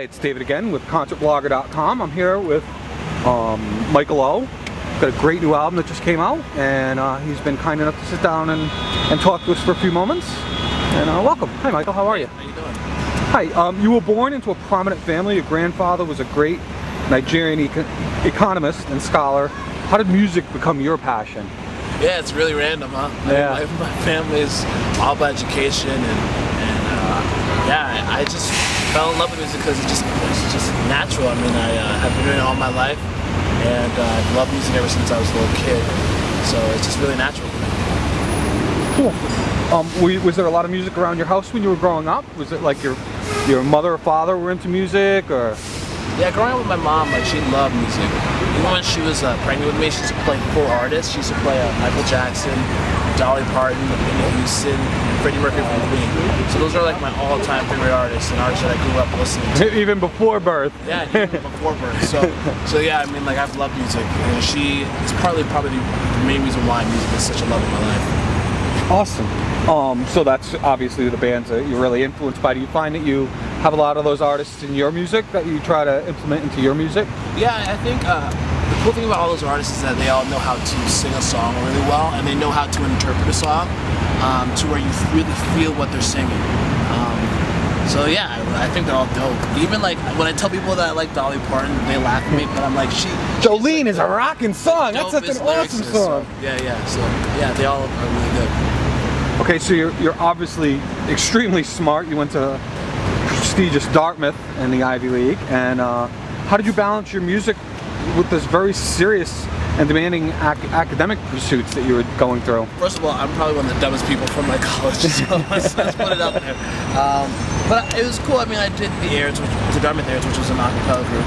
it's David again with concertblogger.com. I'm here with Michael O. Got a great new album that just came out, and he's been kind enough to sit down and talk to us for a few moments. And welcome. Hi Michael, how are you? How you doing? Hi, you were born into a prominent family. Your grandfather was a great Nigerian economist and scholar. How did music become your passion? Yeah, it's really random, huh? Yeah. My family is all about education, and yeah, I just fell in love with music because it's just natural. I mean, I have been doing it all my life, and I've loved music ever since I was a little kid. So it's just really natural for me. Cool. Was there a lot of music around your house when you were growing up? Was it like your mother or father were into music, or? Yeah, growing up with my mom, like, she loved music. Even when she was pregnant with me, she used to play full artists. She used to play Michael Jackson, Dolly Parton, Whitney Houston, Freddie Mercury from Queen. So those are like my all-time favorite artists and artists that I grew up listening to. Even before birth. Yeah, even before birth. So yeah, I mean, like, I've loved music, and she is probably the main reason why music is such a love in my life. Awesome. So that's obviously the bands that you're really influenced by. Do you find that you have a lot of those artists in your music that you try to implement into your music? Yeah, I think the cool thing about all those artists is that they all know how to sing a song really well, and they know how to interpret a song to where you really feel what they're singing. So yeah, I think they're all dope. Even like when I tell people that I like Dolly Parton, they laugh at me, but I'm like, Jolene is a rocking song. That's such an awesome song. So, yeah. So yeah, they all are really good. Okay, so you're obviously extremely smart. You went to prestigious Dartmouth and the Ivy League, and how did you balance your music with this very serious and demanding academic pursuits that you were going through? First of all, I'm probably one of the dumbest people from my college, so let's put it out there. But it was cool. I mean, I did the Dartmouth Airs, which was an acapella group,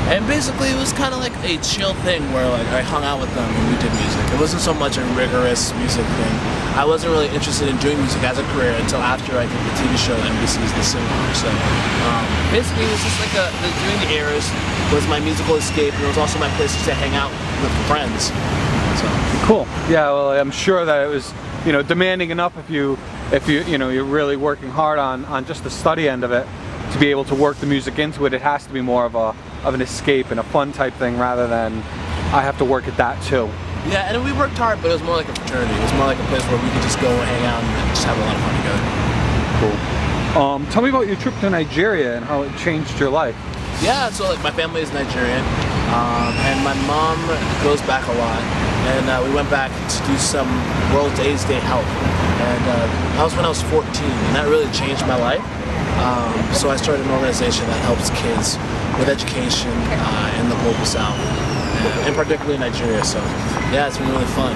and basically it was kind of like a chill thing where like I hung out with them and we did music. It wasn't so much a rigorous music thing. I wasn't really interested in doing music as a career until after I did the TV show NBC's The Sing-Off. So basically it was just like doing the airs was my musical escape, and it was also my place to hang out with friends. So cool. Yeah, well, I'm sure that it was, demanding enough if you're really working hard on just the study end of it to be able to work the music into it. It has to be more of an escape and a fun type thing rather than I have to work at that too. Yeah, and we worked hard, but it was more like a fraternity. It was more like a place where we could just go and hang out and just have a lot of fun together. Cool. Tell me about your trip to Nigeria and how it changed your life. Yeah, so like my family is Nigerian, and my mom goes back a lot, and we went back to do some World AIDS Day help, and that was when I was 14, and that really changed my life. So I started an organization that helps kids with education in the global south, and particularly Nigeria. So yeah, it's been really fun.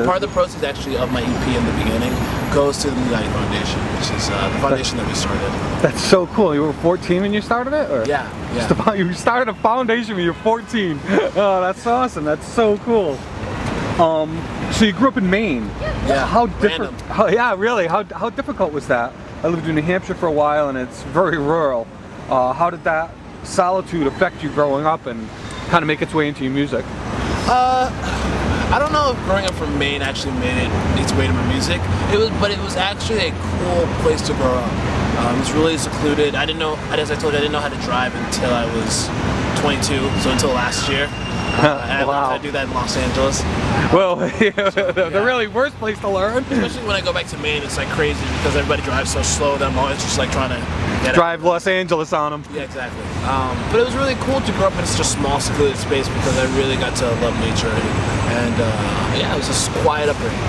Part of the proceeds actually of my EP in the beginning goes to the United Foundation, which is the foundation that we started. That's so cool. You were 14 when you started it? Or? Yeah. You started a foundation when you were 14. Oh, that's awesome. That's so cool. So you grew up in Maine. Yeah. How different? Yeah, really. How difficult was that? I lived in New Hampshire for a while, and it's very rural. How did that solitude affect you growing up and kind of make its way into your music? I don't know if growing up from Maine actually made its way to my music. But it was actually a cool place to grow up. It was really secluded. I didn't know, as I told you, I didn't know how to drive until I was 22, so until last year. And I learned how to do that in Los Angeles. Well, the really worst place to learn. Especially when I go back to Maine, it's like crazy because everybody drives so slow that I'm always just like trying to drive Los Angeles on them. Yeah, exactly. But it was really cool to grow up in such a small, secluded space because I really got to love nature, and yeah, it was just quiet upbringing.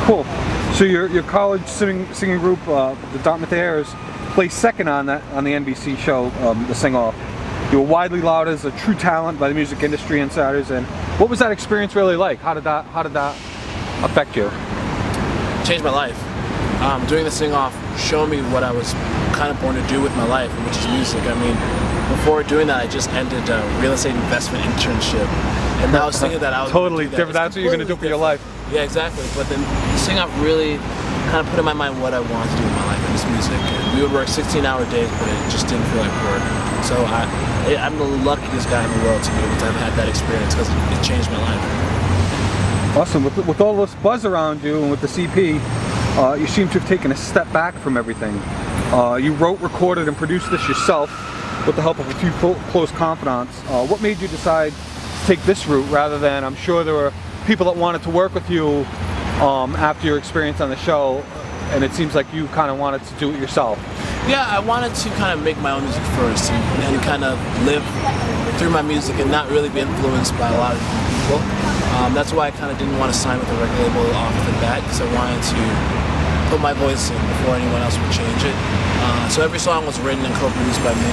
Cool. So your college singing group, the Dartmouth Airs, placed second on the NBC show, The Sing-Off. You were widely lauded as a true talent by the music industry insiders. And what was that experience really like? How did that affect you? Changed my life. Doing The Sing-Off showed me what I was kind of born to do with my life, which is music. I mean, before doing that, I just ended a real estate investment internship, and I was thinking that I was totally different. That's what you're going to do for your life. Yeah, exactly. But then The Sing-Off really kind of put in my mind what I wanted to do with my life, and it's music. And we would work 16-hour days, but it just didn't feel like work. So I'm the luckiest guy in the world to be able to have had that experience because it changed my life. Awesome. With all this buzz around you and with the CP, you seem to have taken a step back from everything. You wrote, recorded, and produced this yourself. with the help of a few close confidants. What made you decide to take this route rather than, I'm sure there were people that wanted to work with you after your experience on the show, and it seems like you kind of wanted to do it yourself. Yeah, I wanted to kind of make my own music first and kind of live through my music and not really be influenced by a lot of people. That's why I kind of didn't want to sign with a record label off the bat, because I wanted to put my voice in before anyone else would change it. So every song was written and co-produced by me,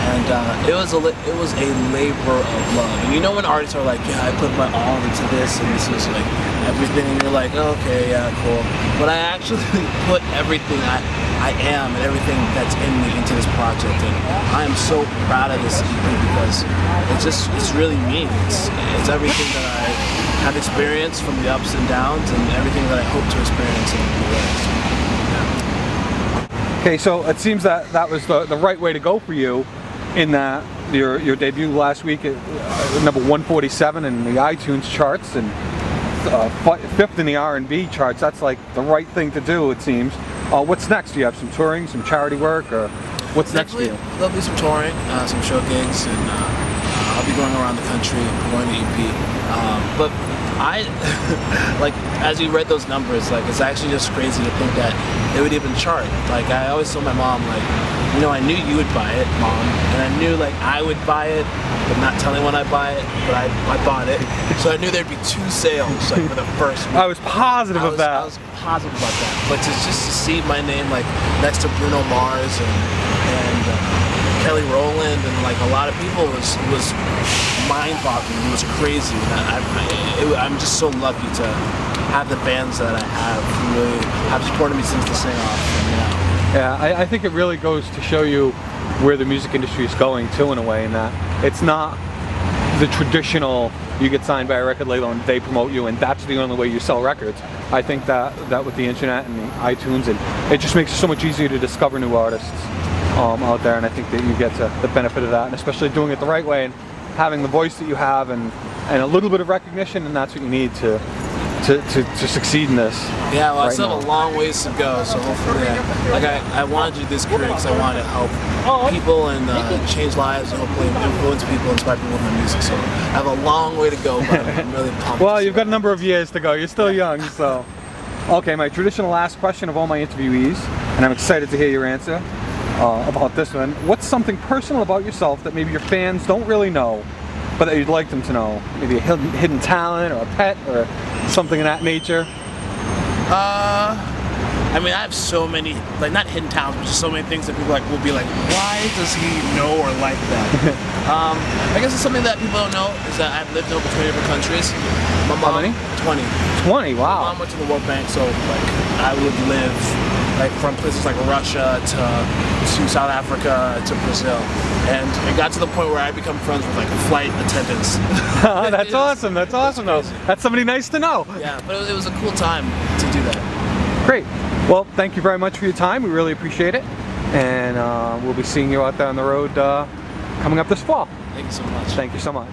and it was a labor of love. And you know when artists are like, yeah, I put my all into this, and this is like everything, and you're like, oh, okay, yeah, cool. But I actually put everything I am and everything that's in me into this project, and I am so proud of this EP because it's really me. It's everything that I have experienced from the ups and downs, and everything that I hope to experience in the world. Okay, so it seems that that was the right way to go for you, in that your debut last week at number 147 in the iTunes charts and 5th in the R&B charts. That's like the right thing to do, it seems. What's next? Do you have some touring, some charity work, or what's next for you? There'll be some touring, some show gigs, and I'll be going around the country promoting the EP. But I, like, as you read those numbers, like, it's actually just crazy to think that it would even chart. Like, I always told my mom, like, you know, I knew you would buy it, Mom, and I knew, like, I would buy it, but not telling when I buy it, but I bought it. So I knew there'd be 2 sales, like, for the first week. I was positive of that. I was positive about that. But to see my name, like, next to Bruno Mars and Kelly Rowland and, like, a lot of people was mind-boggling. It was crazy. I'm just so lucky to have the fans that I have who really have supported me since the sing-off. Yeah, I think it really goes to show you where the music industry is going too, in a way, in that it's not the traditional, you get signed by a record label and they promote you and that's the only way you sell records. I think that with the internet and the iTunes, and it just makes it so much easier to discover new artists out there, and I think that you get the benefit of that, and especially doing it the right way and having the voice that you have and a little bit of recognition, and that's what you need to succeed in this. Yeah, well, I still have a long ways to go, so hopefully, like, I wanted to do this career because I wanted to help people and change lives, and hopefully influence people, inspire people with my music. So I have a long way to go, but I'm really pumped. Well, you've got a number of years to go. You're still young, so. Okay, my traditional last question of all my interviewees, and I'm excited to hear your answer about this one. What's something personal about yourself that maybe your fans don't really know, but that you'd like them to know? Maybe a hidden talent or a pet or something of that nature? I mean, I have so many, like, not hidden talents, but just so many things that people will be like, why does he know or like that? I guess it's something that people don't know is that I've lived in over 20 different countries. My mom, how many? 20. 20, wow. My mom went to the World Bank, so, like, I would live, like, from places like Russia to South Africa to Brazil. And it got to the point where I become friends with, like, flight attendants. That's awesome. That's awesome, though. That's somebody nice to know. Yeah, but it was a cool time to do that. Great. Well, thank you very much for your time. We really appreciate it. And we'll be seeing you out there on the road coming up this fall. Thank you so much. Thank you so much.